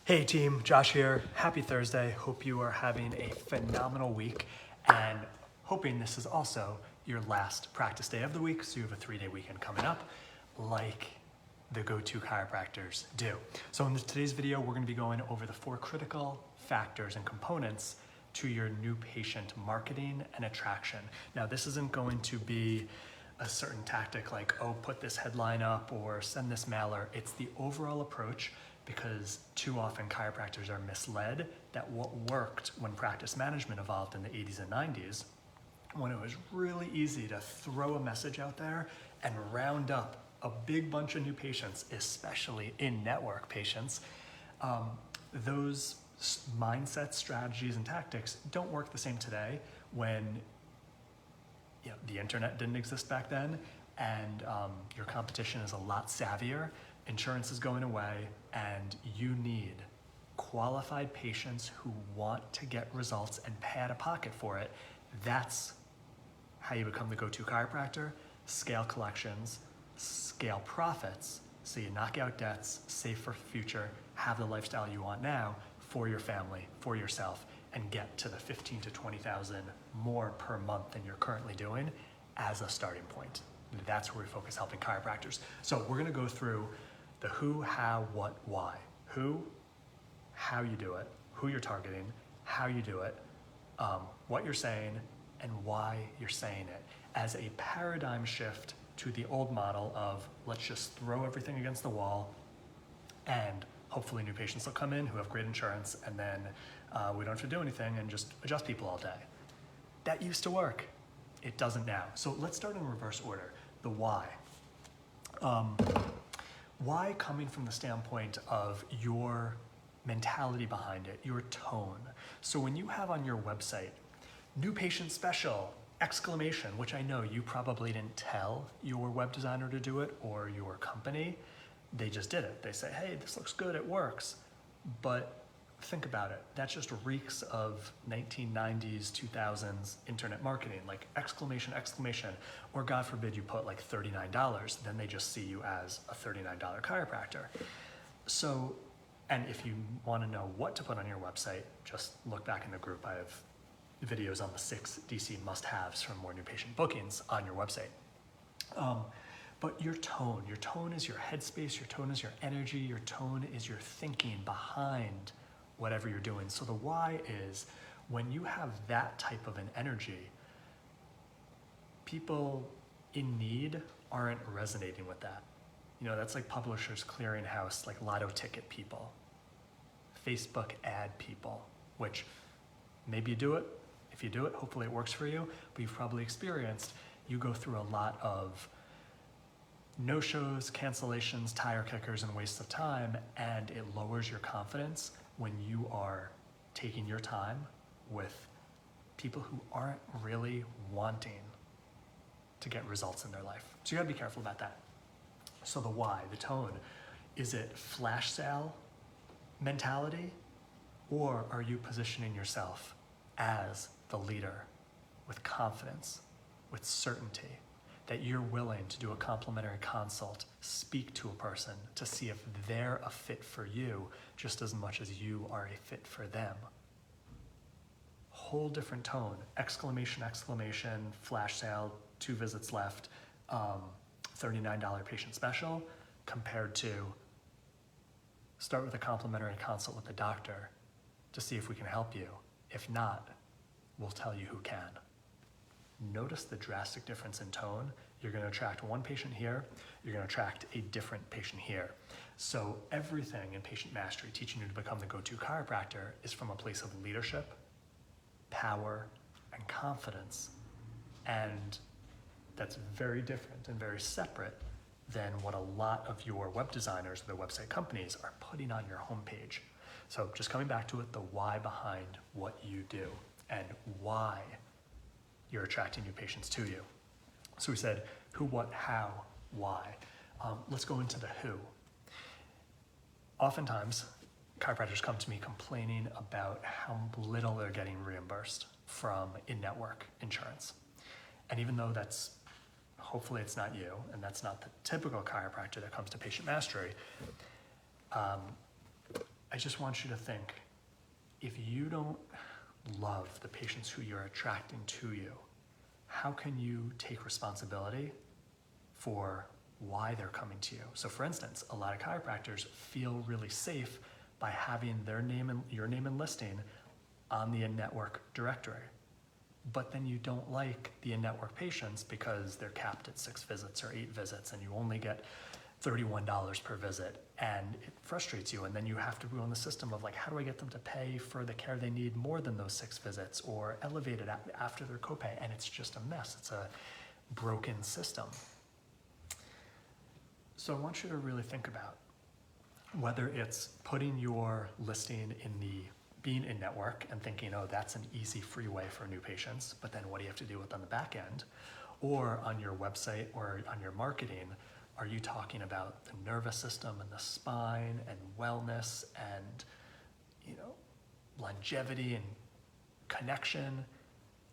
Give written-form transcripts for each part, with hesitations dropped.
Hey team, Josh here. Happy Thursday. Hope you are having a phenomenal week and hoping this is also your last practice day of the week, so you have a 3-day weekend coming up like the go-to chiropractors do. So in today's video, we're going to be going over the 4 critical factors and components to your new patient marketing and attraction. Now, this isn't going to be a certain tactic like, oh, put this headline up or send this mailer. It's the overall approach, because too often chiropractors are misled that what worked when practice management evolved in the 80s and 90s, when it was really easy to throw a message out there and round up a big bunch of new patients, especially in-network patients, those mindsets, strategies, and tactics don't work the same today when the internet didn't exist back then, and your competition is a lot savvier. Insurance is going away, and you need qualified patients who want to get results and pay out of pocket for it. That's how you become the go-to chiropractor. Scale collections, scale profits, so you knock out debts, save for future, have the lifestyle you want now for your family, for yourself, and get to the 15 to 20,000 more per month than you're currently doing as a starting point. That's where we focus helping chiropractors. So we're gonna go through the who, how, what, why. Who, how you do it, who you're targeting, how you do it, what you're saying, and why you're saying it, as a paradigm shift to the old model of let's just throw everything against the wall and hopefully new patients will come in who have great insurance, and then we don't have to do anything and just adjust people all day. That used to work. It doesn't now. So let's start in reverse order. The why. Why, coming from the standpoint of your mentality behind it, your tone. So when you have on your website, new patient special, exclamation, which I know you probably didn't tell your web designer to do it or your company, they just did it. They say, hey, this looks good, it works. But think about it. That just reeks of 1990s, 2000s internet marketing, like exclamation, exclamation, or God forbid you put like $39, then they just see you as a $39 chiropractor. So, and if you want to know what to put on your website, just look back in the group. I have videos on the 6 DC must-haves from more new patient bookings on your website. But your tone is your headspace, your tone is your energy, your tone is your thinking behind whatever you're doing. So the why is when you have that type of an energy, people in need aren't resonating with that. That's like Publishers Clearinghouse, like lotto ticket people, Facebook ad people, which maybe you do it. If you do it, hopefully it works for you, but you've probably experienced, you go through a lot of no-shows, cancellations, tire kickers, and waste of time, and it lowers your confidence when you are taking your time with people who aren't really wanting to get results in their life. So you gotta be careful about that. So the why, the tone, is it flash sale mentality, or are you positioning yourself as the leader with confidence, with certainty, that you're willing to do a complimentary consult, speak to a person to see if they're a fit for you just as much as you are a fit for them. Whole different tone, exclamation, exclamation, flash sale, 2 visits left, $39 patient special, compared to start with a complimentary consult with the doctor to see if we can help you. If not, we'll tell you who can. Notice the drastic difference in tone. You're going to attract one patient here, you're going to attract a different patient here. So everything in patient mastery, teaching you to become the go-to chiropractor, is from a place of leadership, power, and confidence. And that's very different and very separate than what a lot of your web designers or their website companies are putting on your homepage. So just coming back to it, the why behind what you do and why you're attracting new patients to you. So we said who, what, how, why. Let's go into the who. Oftentimes, chiropractors come to me complaining about how little they're getting reimbursed from in-network insurance. And even though hopefully it's not you, and that's not the typical chiropractor that comes to patient mastery, I just want you to think, if you don't love the patients who you're attracting to you, how can you take responsibility for why they're coming to you? So for instance, a lot of chiropractors feel really safe by having their name and your name and listing on the in-network directory. But then you don't like the in-network patients because they're capped at 6 visits or 8 visits and you only get $31 per visit, and it frustrates you. And then you have to go in the system of like, how do I get them to pay for the care they need more than those 6 visits or elevate it after their copay? And it's just a mess. It's a broken system. So I want you to really think about whether it's putting your listing in the being in network and thinking, oh, that's an easy free way for new patients, but then what do you have to deal with on the back end? Or on your website or on your marketing, are you talking about the nervous system and the spine and wellness and, you know, longevity and connection?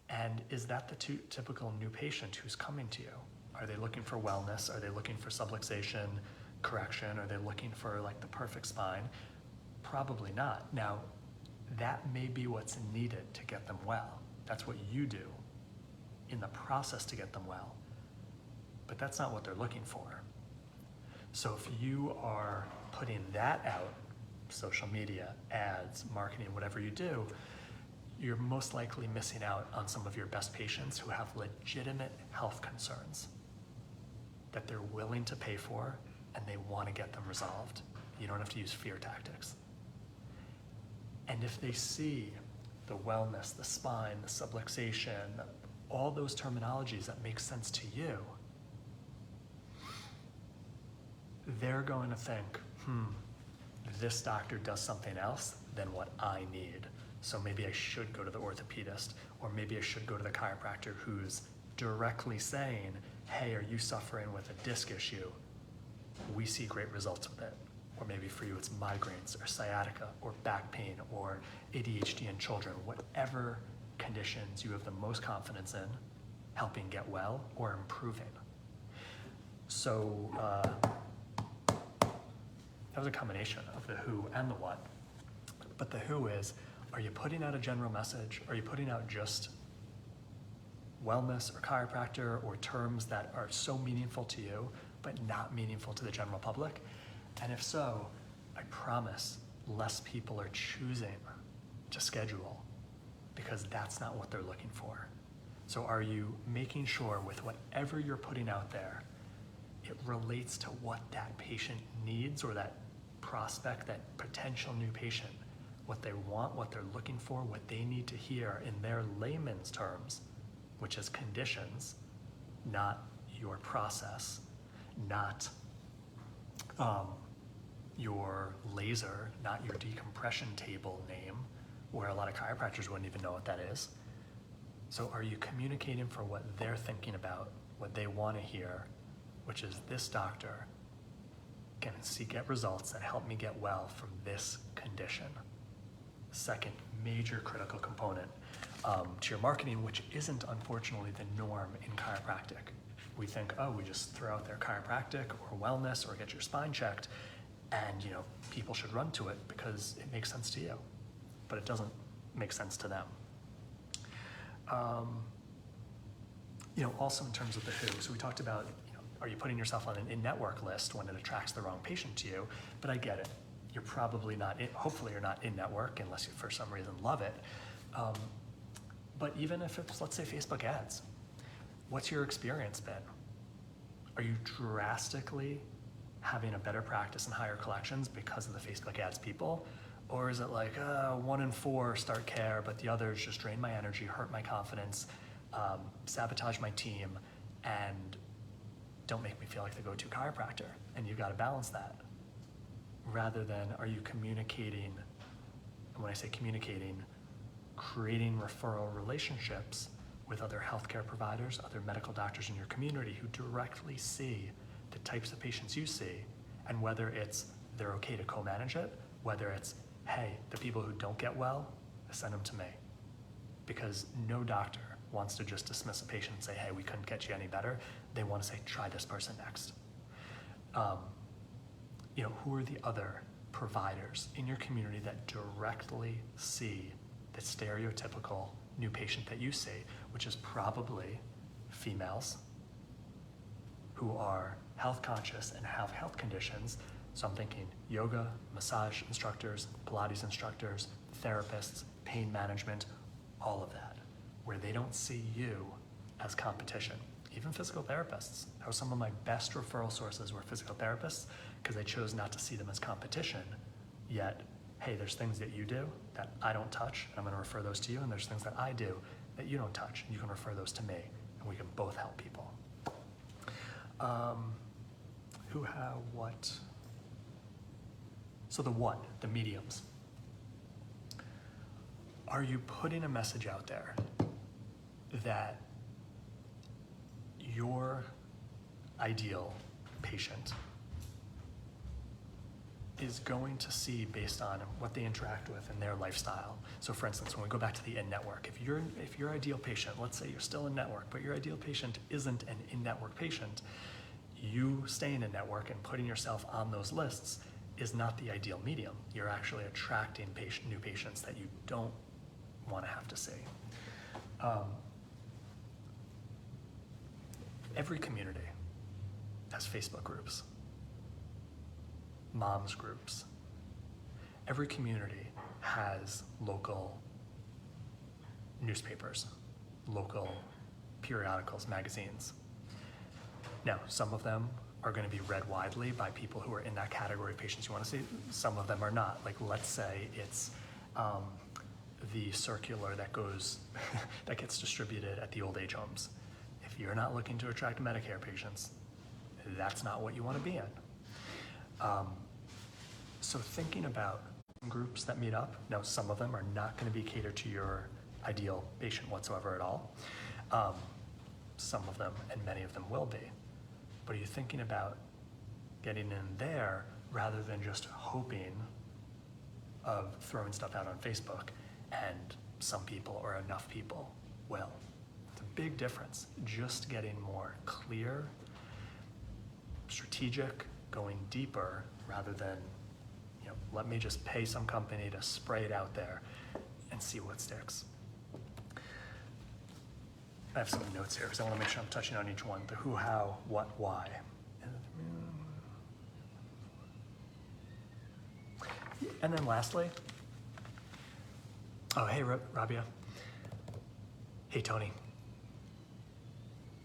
And is that the typical new patient who's coming to you? Are they looking for wellness? Are they looking for subluxation correction? Are they looking for like the perfect spine? Probably not. Now, that may be what's needed to get them well. That's what you do in the process to get them well. But that's not what they're looking for. So if you are putting that out, social media, ads, marketing, whatever you do, you're most likely missing out on some of your best patients who have legitimate health concerns that they're willing to pay for and they want to get them resolved. You don't have to use fear tactics. And if they see the wellness, the spine, the subluxation, all those terminologies that make sense to you, they're going to think, this doctor does something else than what I need. So maybe I should go to the orthopedist, or maybe I should go to the chiropractor who's directly saying, hey, are you suffering with a disc issue? We see great results with it. Or maybe for you it's migraines or sciatica or back pain or ADHD in children, whatever conditions you have the most confidence in helping get well or improving. So that was a combination of the who and the what. But the who is, are you putting out a general message? Are you putting out just wellness or chiropractor or terms that are so meaningful to you but not meaningful to the general public? And if so, I promise less people are choosing to schedule because that's not what they're looking for. So are you making sure with whatever you're putting out there, it relates to what that patient needs or that prospect, that potential new patient, what they want, what they're looking for, what they need to hear in their layman's terms, which is conditions, not your process, not your laser, not your decompression table name, where a lot of chiropractors wouldn't even know what that is. So are you communicating for what they're thinking about, what they want to hear, which is this doctor can get results that help me get well from this condition? Second major critical component to your marketing, which isn't unfortunately the norm in chiropractic. We think, oh, we just throw out their chiropractic or wellness or get your spine checked, and people should run to it because it makes sense to you, but it doesn't make sense to them. Also in terms of the who, so we talked about, are you putting yourself on an in-network list when it attracts the wrong patient to you? But I get it. You're probably not, hopefully you're not in-network unless you for some reason love it. But even if it's, let's say, Facebook ads, what's your experience been? Are you drastically having a better practice and higher collections because of the Facebook ads people? Or is it like 1 in 4 start care, but the others just drain my energy, hurt my confidence, sabotage my team, and don't make me feel like the go-to chiropractor? And you've got to balance that. Rather than, are you communicating, and when I say communicating, creating referral relationships with other healthcare providers, other medical doctors in your community who directly see the types of patients you see, and whether it's they're okay to co-manage it, whether it's, hey, the people who don't get well, send them to me. Because no doctor wants to just dismiss a patient and say, hey, we couldn't get you any better. They want to say, try this person next. Who are the other providers in your community that directly see the stereotypical new patient that you see, which is probably females who are health conscious and have health conditions. So I'm thinking yoga, massage instructors, Pilates instructors, therapists, pain management, all of that, where they don't see you as competition. Even physical therapists. How some of my best referral sources were physical therapists because I chose not to see them as competition. Yet, hey, there's things that you do that I don't touch, and I'm gonna refer those to you, and there's things that I do that you don't touch, and you can refer those to me, and we can both help people. Who, how, what? So the what, the mediums. Are you putting a message out there that your ideal patient is going to see based on what they interact with in their lifestyle? So for instance, when we go back to the in-network, if your ideal patient, let's say you're still in network, but your ideal patient isn't an in-network patient, you staying in network and putting yourself on those lists is not the ideal medium. You're actually attracting new patients that you don't want to have to see. Every community has Facebook groups, moms groups. Every community has local newspapers, local periodicals, magazines. Now, some of them are going to be read widely by people who are in that category of patients you want to see. Some of them are not. Like, let's say it's the circular that goes that gets distributed at the old age homes. If you're not looking to attract Medicare patients, that's not what you want to be in. So thinking about groups that meet up, now some of them are not going to be catered to your ideal patient whatsoever at all. Some of them, and many of them will be. But are you thinking about getting in there rather than just hoping of throwing stuff out on Facebook and some people or enough people will? It's a big difference. Just getting more clear, strategic, going deeper rather than, let me just pay some company to spray it out there and see what sticks. I have some notes here because I want to make sure I'm touching on each one. The who, how, what, why. And then lastly, oh, hey, Rabia. Hey, Tony.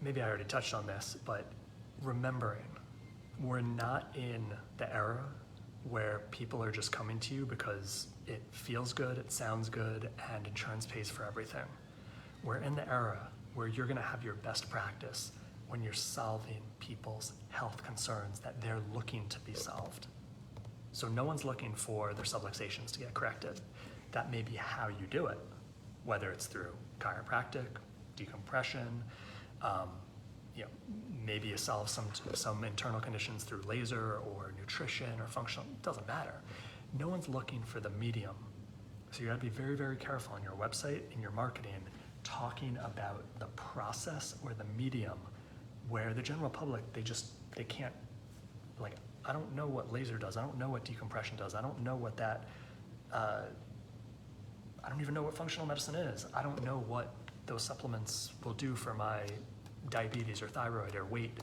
Maybe I already touched on this, but remembering we're not in the era where people are just coming to you because it feels good, it sounds good, and insurance pays for everything. We're in the era where you're gonna have your best practice when you're solving people's health concerns that they're looking to be solved. So no one's looking for their subluxations to get corrected. That may be how you do it, whether it's through chiropractic, decompression, maybe you solve some internal conditions through laser or nutrition or functional, it doesn't matter. No one's looking for the medium. So you gotta be very, very careful on your website and your marketing, talking about the process or the medium where the general public, they can't, like, I don't know what laser does. I don't know what decompression does. I don't know what that, I don't even know what functional medicine is. I don't know what those supplements will do for my diabetes or thyroid or weight.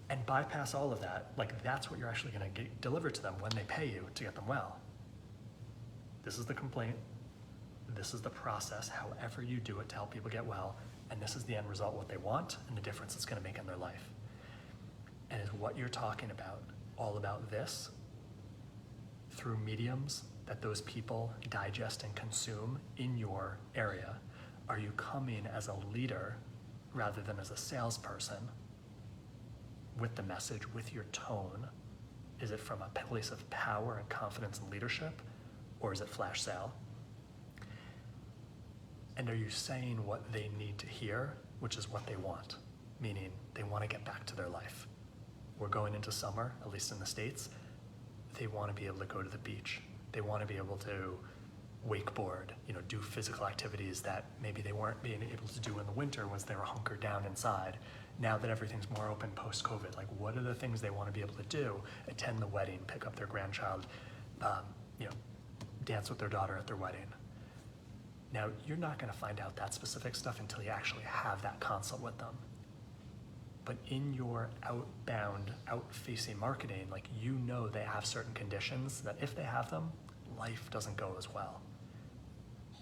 And bypass all of that. Like, that's what you're actually gonna get delivered to them when they pay you to get them well. This is the complaint. This is the process, however you do it to help people get well. And this is the end result, what they want, and the difference it's gonna make in their life. And is what you're talking about all about this through mediums that those people digest and consume in your area? Are you coming as a leader rather than as a salesperson with the message, with your tone? Is it from a place of power and confidence and leadership, or is it flash sale? And are you saying what they need to hear, which is what they want, meaning they want to get back to their life? We're going into summer, at least in the States. They want to be able to go to the beach. They want to be able to wakeboard, do physical activities that maybe they weren't being able to do in the winter once they were hunkered down inside. Now that everything's more open post-COVID, like what are the things they want to be able to do? Attend the wedding, pick up their grandchild, dance with their daughter at their wedding. Now, you're not going to find out that specific stuff until you actually have that consult with them. But in your outbound, out-facing marketing, like they have certain conditions that if they have them, life doesn't go as well.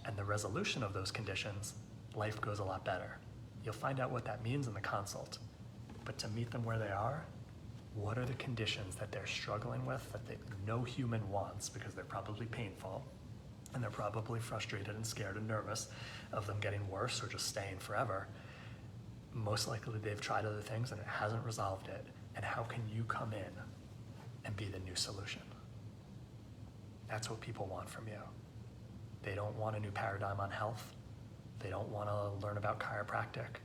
And the resolution of those conditions, life goes a lot better. You'll find out what that means in the consult. But to meet them where they are, what are the conditions that they're struggling with that no human wants because they're probably painful and they're probably frustrated and scared and nervous of them getting worse or just staying forever. Most likely they've tried other things and it hasn't resolved it. And how can you come in and be the new solution? That's what people want from you. They don't want a new paradigm on health. They don't want to learn about chiropractic.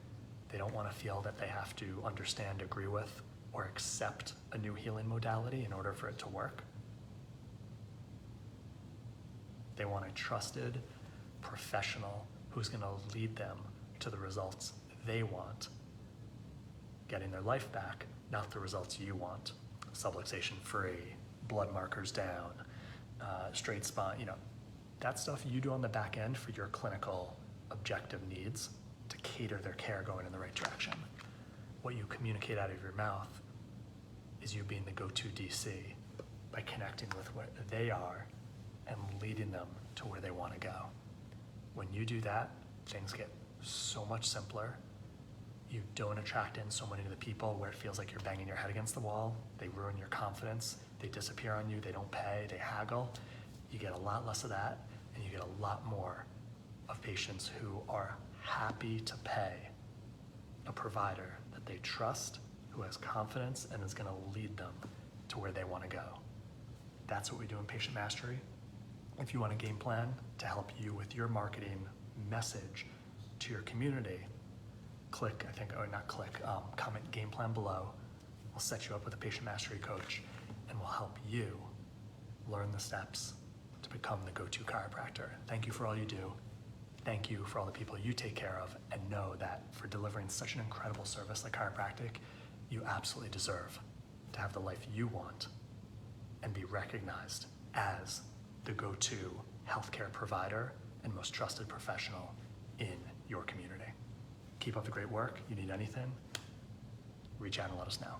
They don't want to feel that they have to understand, agree with, or accept a new healing modality in order for it to work. They want a trusted professional who's going to lead them to the results they want, getting their life back, not the results you want. Subluxation free, blood markers down, straight spine, that stuff you do on the back end for your clinical objective needs to cater their care going in the right direction. What you communicate out of your mouth is you being the go-to DC by connecting with what they are and leading them to where they want to go. When you do that, things get so much simpler. You don't attract in so many of the people where it feels like you're banging your head against the wall. They ruin your confidence. They disappear on you. They don't pay. They haggle. You get a lot less of that, and you get a lot more of patients who are happy to pay a provider that they trust, who has confidence, and is going to lead them to where they want to go. That's what we do in Patient Mastery. If you want a game plan to help you with your marketing message to your community, comment game plan below. We'll set you up with a Patient Mastery coach, and we'll help you learn the steps to become the go-to chiropractor. Thank you for all you do. Thank you for all the people you take care of, and know that for delivering such an incredible service like chiropractic, you absolutely deserve to have the life you want and be recognized as the go-to healthcare provider and most trusted professional in your community. Keep up the great work. You need anything, reach out and let us know.